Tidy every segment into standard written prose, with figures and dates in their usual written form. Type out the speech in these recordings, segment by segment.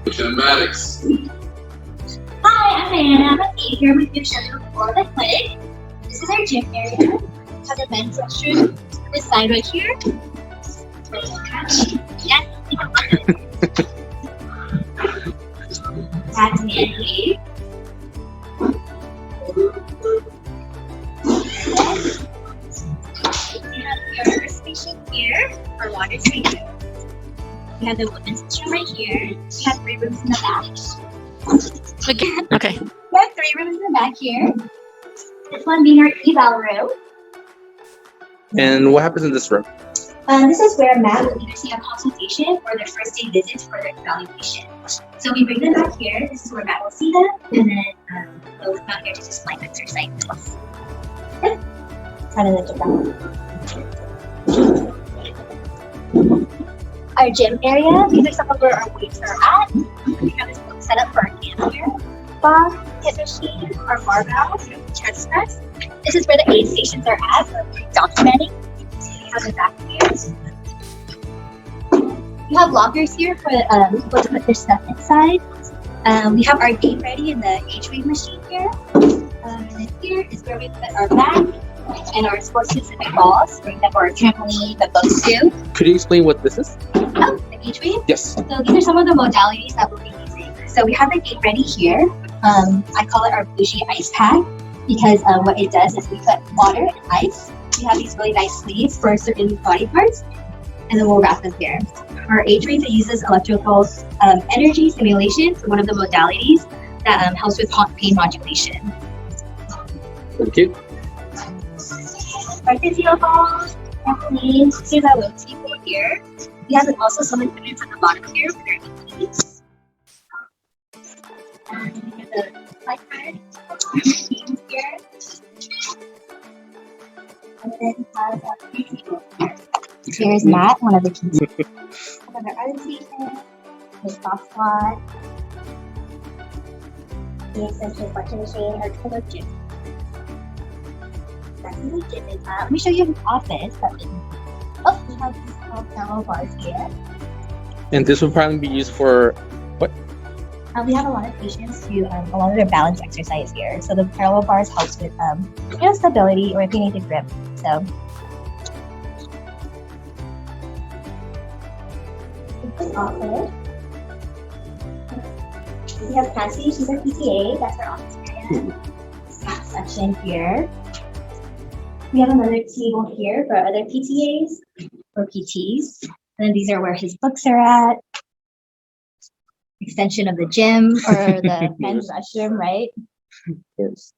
Kinematics. Hi, I'm Diana. I'm a lead here with you scheduled for the clinic. This is our gym area. It has a men's restroom this side right here. Yes. That's Nancy. We have your first station here for water treatment. We have the women's restroom right here. We have 3 rooms in the back. Again? Okay. We have 3 rooms in the back here. This one being our eval room. And what happens in this room? This is where Matt will either see a consultation or their first day visits for their evaluation. So we bring them back here. This is where Matt will see them, and then they'll come out here to just like exercise. Yep. Kind of like our gym area. These are some of where our weights are at. We have this set up for our camp here. Bar, hip machine, our barbell, chest press. This is where the aid stations are at for documenting. We have the back here. We have lockers here for people to put their stuff inside. We have our game ready in the H-wave machine here. And then here is where we put our bag and our sports-specific balls. For example, our trampoline, the books too. Could you explain what this is? Oh, the H-wave? Yes. So these are some of the modalities that we'll be using. So we have the game ready here. I call it our bougie ice pack because what it does is we put water and ice. We have these really nice sleeves for certain body parts, and then we'll wrap them here. Our H-wave uses electrical energy stimulation for one of the modalities that helps with pain modulation. Thank you. Our physio balls, trampolines, here's our little table here. We have also some equipment at the bottom here for their knees. And we have the light card here. And then we have a key table here. Here's Matt, one of the keys. Another art station, the soft squat, the extension flexion machine, our total gym. That's the gym is at. Let me show you his office. Oh, we have these small parallel bars here. And this will probably be used for what? We have a lot of patients do a lot of their balance exercise here. So the parallel bars helps with stability or if you need to grip. So this office. We have Cassie, she's our PTA, that's our office area. Snack section here. We have another table here for other PTAs or PTs. And then these are where his books are at. Extension of the gym or the men's restroom, right? Yes.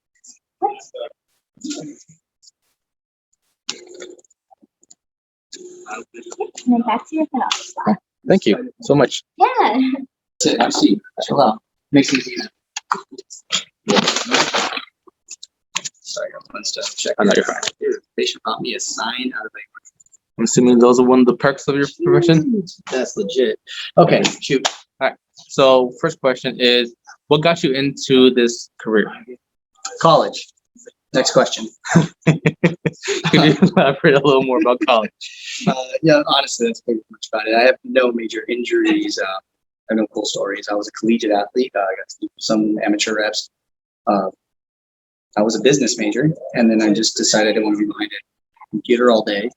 And then back to your head office spot. Thank you so much. Yeah. Sit, have a seat, chill out. Makes it easier. Sorry, I want to check. I know you're fine. Patient brought me a sign out of a. I'm assuming those are one of the perks of your profession. That's legit. Okay, shoot. All right. So first question is, what got you into this career? College. Next question. Could you elaborate a little more about college? Yeah, honestly, that's pretty much about it. I have no major injuries. I have no cool stories. I was a collegiate athlete. I got to do some amateur reps. I was a business major, and then I just decided I didn't want to be behind a computer all day.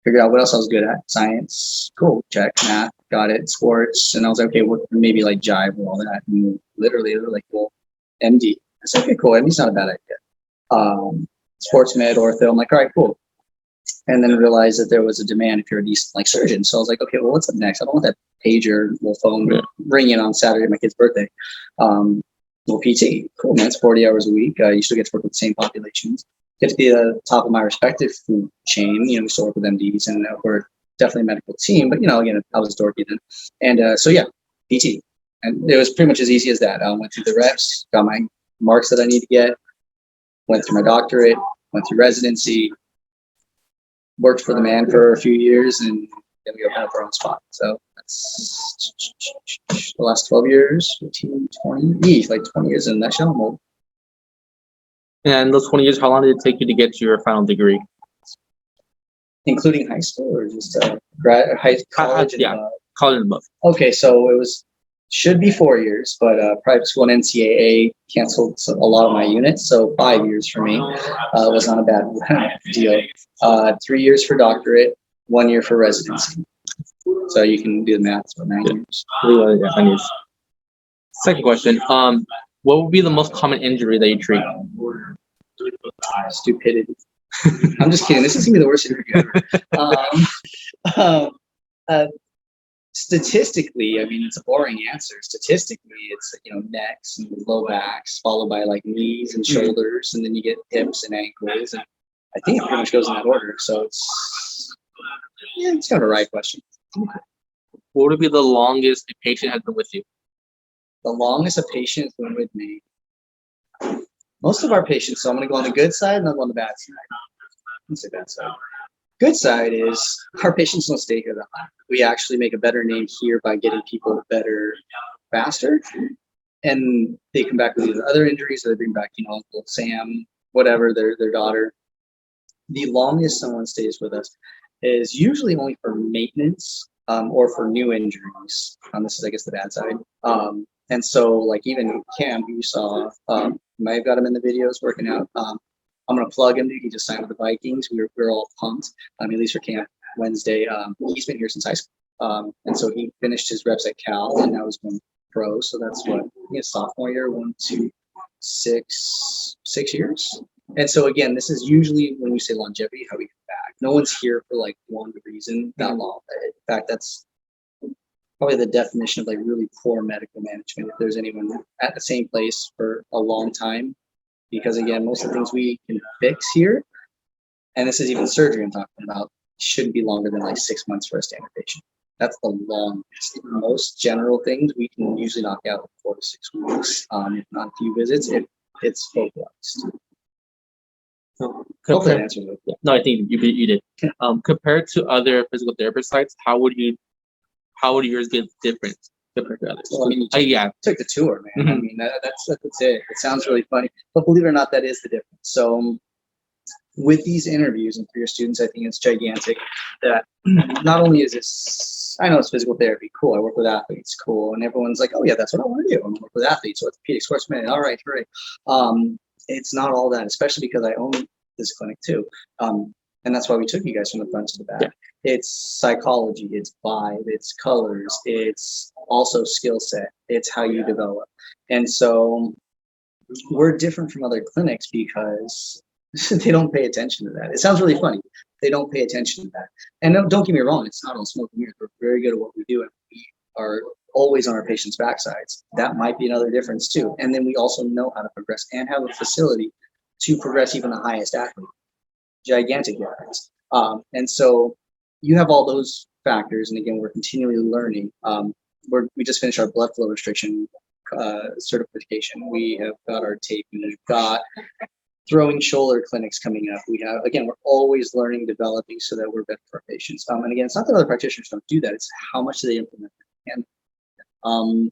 Figured out what else I was good at. Science, cool, check. Math, got it. Sports, and I was like, okay, what maybe like jive and all that. And literally, they were like, well, MD. I said, okay, cool. MD's not a bad idea. Sports med, ortho. I'm like, all right, cool. And then realized that there was a demand if you're a decent like surgeon. So I was like, okay, well, what's up next? I don't want that pager, little phone ringing on Saturday, my kid's birthday. Well, PT, cool, man. It's 40 hours a week. You still get to work with the same populations. Get to be the top of my respective food chain. You know, we still work with MDs, and we're definitely a medical team. But you know, again, I was dorky then, and so yeah, PT, and it was pretty much as easy as that. I went through the reps, got my marks that I need to get, went through my doctorate, went through residency, worked for the man for a few years, and then we opened up our own spot. So that's the last 12 years, 15, 20, like 20 years in that show. And those 20 years, how long did it take you to get to your final degree? Including high school or just college? Yeah, college and above. Okay, so it was should be 4 years, but private school and NCAA canceled a lot of my units, so 5 years for me was not a bad deal. 3 years for doctorate, 1 year for residency. So you can do the math, so 9 years. Second question. What would be the most common injury that you treat? Stupidity. I'm just kidding. This is gonna be the worst interview ever. Statistically, I mean, it's a boring answer. Statistically, it's necks and low backs, followed by like knees and shoulders, and then you get hips and ankles, and I think it pretty much goes in that order. So it's kind of a right question. What would be the longest a patient has been with you? The longest a patient has been with me. Most of our patients. So I'm going to go on the good side and I'll go on the bad side. Let's say bad side. Good side is our patients don't stay here that long. We actually make a better name here by getting people better faster, and they come back with either other injuries or they bring back, Uncle Sam, whatever, their daughter. The longest someone stays with us is usually only for maintenance or for new injuries. This is, I guess, the bad side. And so, like even Cam, who you saw, might have got him in the videos working out. I'm going to plug him. He just signed with the Vikings. We're all pumped. At least for camp Wednesday. He's been here since high school. And so he finished his reps at Cal and now he's going pro. So that's what, sophomore year, 1, 2, 6 years. And so again, this is usually when we say longevity, how we get back. No one's here for like one reason that long. In fact, that's probably the definition of like really poor medical management. If there's anyone at the same place for a long time, because again, most of the things we can fix here, and this is even surgery I'm talking about, shouldn't be longer than like 6 months for a standard patient. That's the longest. Most general things we can usually knock out in 4 to 6 weeks, if not a few visits, if it's focused. Hope that answers it. Yeah. No, I think you did. Compared to other physical therapy sites, how would yours get different compared to others? Well, I mean, you took the tour, man. Mm-hmm. I mean, that's it. It sounds really funny, but believe it or not, that is the difference. So with these interviews and for your students, I think it's gigantic that not only is this, I know it's physical therapy, cool, I work with athletes, cool, and everyone's like, oh yeah, that's what I want to do. I want to work with athletes, orthopedic sports medicine, all right, great. It's not all that, especially because I own this clinic too. And that's why we took you guys from the front to the back. Yeah. It's psychology, it's vibe, it's colors, it's also skill set, it's how you develop. And so we're different from other clinics because they don't pay attention to that. It sounds really funny. They don't pay attention to that. And don't get me wrong, it's not all smoke and mirrors. We're very good at what we do, and we are always on our patients' backsides. That might be another difference too. And then we also know how to progress and have a facility to progress even the highest athlete. Gigantic difference. And so you have all those factors, and again, we're continually learning. We just finished our blood flow restriction certification. We have got our tape, and we've got throwing shoulder clinics coming up. We have, again, we're always learning, developing so that we're better for our patients. And again, it's not that other practitioners don't do that, it's how much do they implement it. And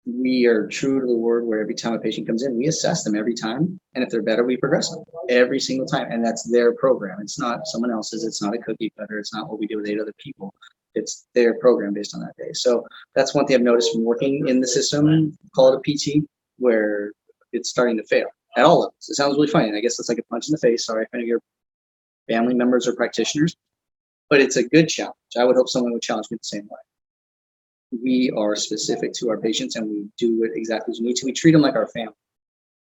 we are true to the word where every time a patient comes in, we assess them every time. And if they're better, we progress them every single time. And that's their program. It's not someone else's. It's not a cookie cutter. It's not what we do with 8 other people. It's their program based on that day. So that's one thing I've noticed from working in the system, call it a PT, where it's starting to fail at all levels. It sounds really funny. And I guess it's like a punch in the face. Sorry if any of your family members or practitioners, but it's a good challenge. I would hope someone would challenge me the same way. We are specific to our patients and we do it exactly as we need to. We treat them like our family.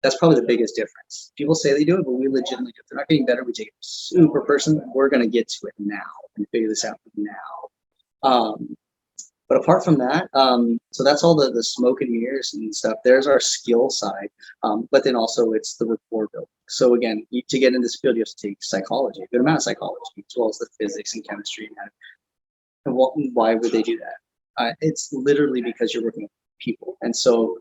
That's probably the biggest difference. People say they do it, but we legitimately do. If they're not getting better, we take it super personal. We're going to get to it now and figure this out now. But apart from that, so that's all the smoke and mirrors and stuff. There's our skill side, but then also it's the rapport building. So again, to get in this field, you have to take psychology, a good amount of psychology, as well as the physics and chemistry. And why would they do that? It's literally because you're working with people. And so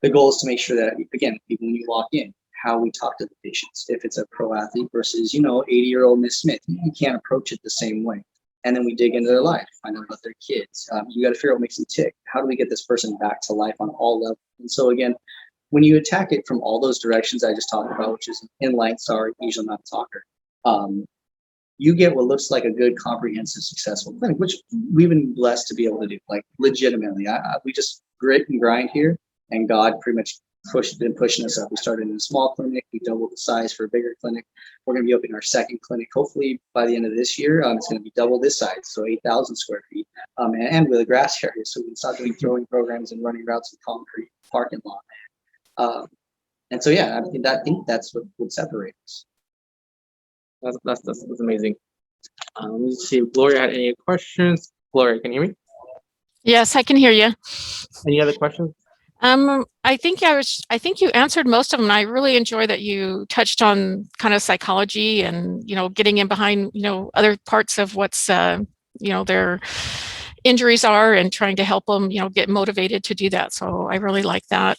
the goal is to make sure that, again, even when you walk in, how we talk to the patients. If it's a pro athlete versus, 80-year-old Miss Smith, you can't approach it the same way. And then we dig into their life, find out about their kids. You got to figure out what makes them tick. How do we get this person back to life on all levels? And so again, when you attack it from all those directions I just talked about, which is in length, sorry, usually not a talker, you get what looks like a good, comprehensive, successful clinic, which we've been blessed to be able to do, like legitimately. We just grit and grind here, and God pretty much been pushing us up. We started in a small clinic, we doubled the size for a bigger clinic. We're going to be opening our second clinic, hopefully by the end of this year. It's going to be double this size, so 8,000 square feet, and with a grass area, so we can start doing throwing programs and running routes in concrete parking lot. And so, yeah, I think that's what would separate us. That's amazing. Let me see if Gloria had any questions. Gloria, can you hear me? Yes, I can hear you. Any other questions? I think you answered most of them. I really enjoy that you touched on kind of psychology and, getting in behind, other parts of what's, their injuries are and trying to help them, get motivated to do that. So I really like that.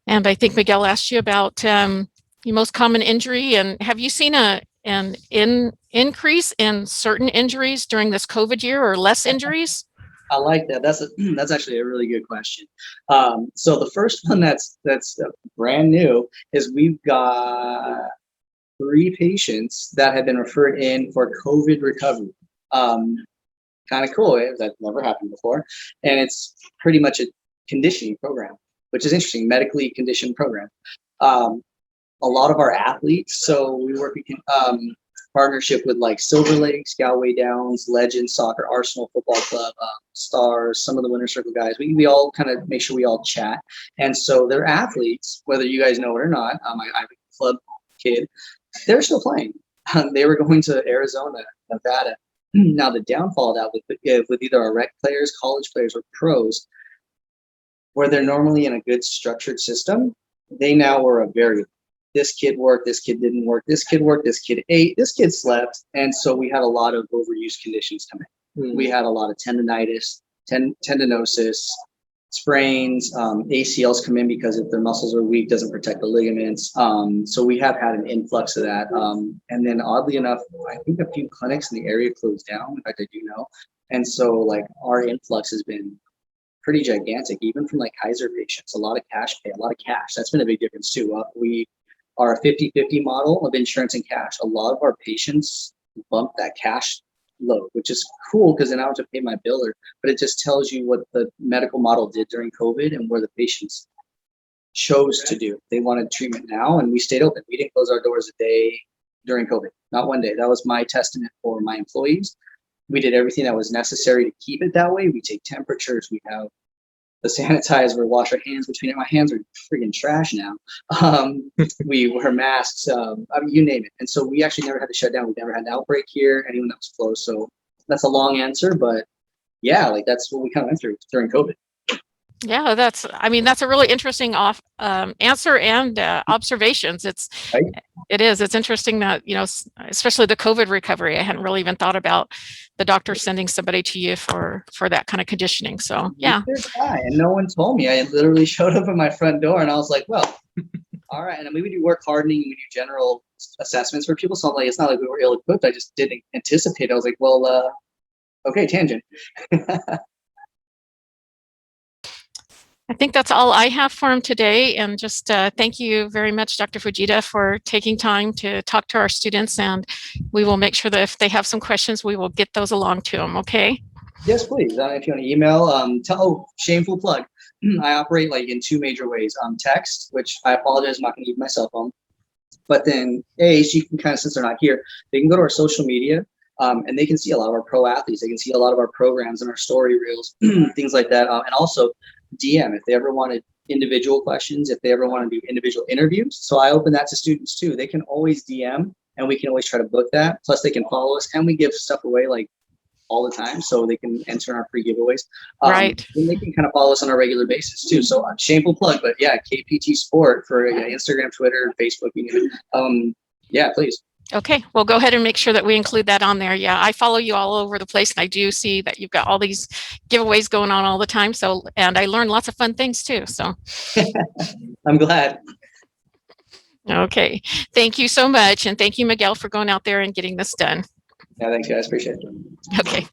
And I think Miguel asked you about your most common injury, and have you seen an increase in certain injuries during this COVID year, or less injuries? I like that. That's actually a really good question. So the first one that's brand new is we've got 3 patients that have been referred in for COVID recovery. Kind of cool. That's never happened before, and it's pretty much a conditioning program, which is interesting. Medically conditioned program. A lot of our athletes. So we work in partnership with like Silver Lakes, Galway Downs, Legends Soccer, Arsenal Football Club, Stars, some of the Winter Circle guys. We all kind of make sure we all chat. And so they're athletes, whether you guys know it or not. I'm a club kid. They're still playing. They were going to Arizona, Nevada. Now the downfall of that with either our rec players, college players, or pros, where they're normally in a good structured system, they now were a variable. This kid worked, this kid didn't work, this kid worked, this kid ate, this kid slept. And so we had a lot of overuse conditions come in. We had a lot of tendonitis, tendinosis, sprains, ACLs come in because if their muscles are weak, doesn't protect the ligaments. So we have had an influx of that. And then oddly enough, I think a few clinics in the area closed down. In fact, I do know. And so like our influx has been pretty gigantic, even from like Kaiser patients, a lot of cash pay, a lot of cash. That's been a big difference too. We are a 50-50 model of insurance and cash. A lot of our patients bump that cash load, which is cool because then I don't have to pay my biller, but it just tells you what the medical model did during COVID and where the patients chose to do. They wanted treatment now, and we stayed open. We didn't close our doors a day during COVID, not one day. That was my testament for my employees. We did everything that was necessary to keep it that way. We take temperatures, we have the sanitizer, wash our hands between it. My hands are freaking trash now. We wear masks, I mean, you name it. And so we actually never had to shut down. We never had an outbreak here, anyone that was closed. So that's a long answer, but yeah, like that's what we kind of went through during COVID. Yeah, that's a really interesting answer and observations. Right? It's interesting that, especially the COVID recovery, I hadn't really even thought about the doctor sending somebody to you for that kind of conditioning. So yeah. And no one told me. I literally showed up at my front door and I was like, well, all right. And I mean, we do work hardening, we do general assessments for people. So I'm like, it's not like we were ill-equipped. I just didn't anticipate. I was like, well, okay, tangent. I think that's all I have for him today. And just thank you very much, Dr. Fujita, for taking time to talk to our students. And we will make sure that if they have some questions, we will get those along to them. Okay? Yes, please. If you want to email, shameful plug. I operate like in 2 major ways. Text, which I apologize, I'm not going to use my cell phone. But then so you can kind of, since they're not here, they can go to our social media. And they can see a lot of our pro athletes. They can see a lot of our programs and our story reels, things like that. And also DM if they ever wanted individual questions, if they ever want to do individual interviews. So I open that to students too. They can always DM and we can always try to book that. Plus they can follow us and we give stuff away like all the time. So they can enter in our free giveaways. Right. And they can kind of follow us on a regular basis too. So shameful plug, but yeah, KPT Sport for Instagram, Twitter, Facebook. Yeah, please. Okay, we'll go ahead and make sure that we include that on there. Yeah, I follow you all over the place and I do see that you've got all these giveaways going on all the time. So, and I learn lots of fun things too, so. I'm glad. Okay, thank you so much. And thank you, Miguel, for going out there and getting this done. Yeah, thanks guys, appreciate it. Okay.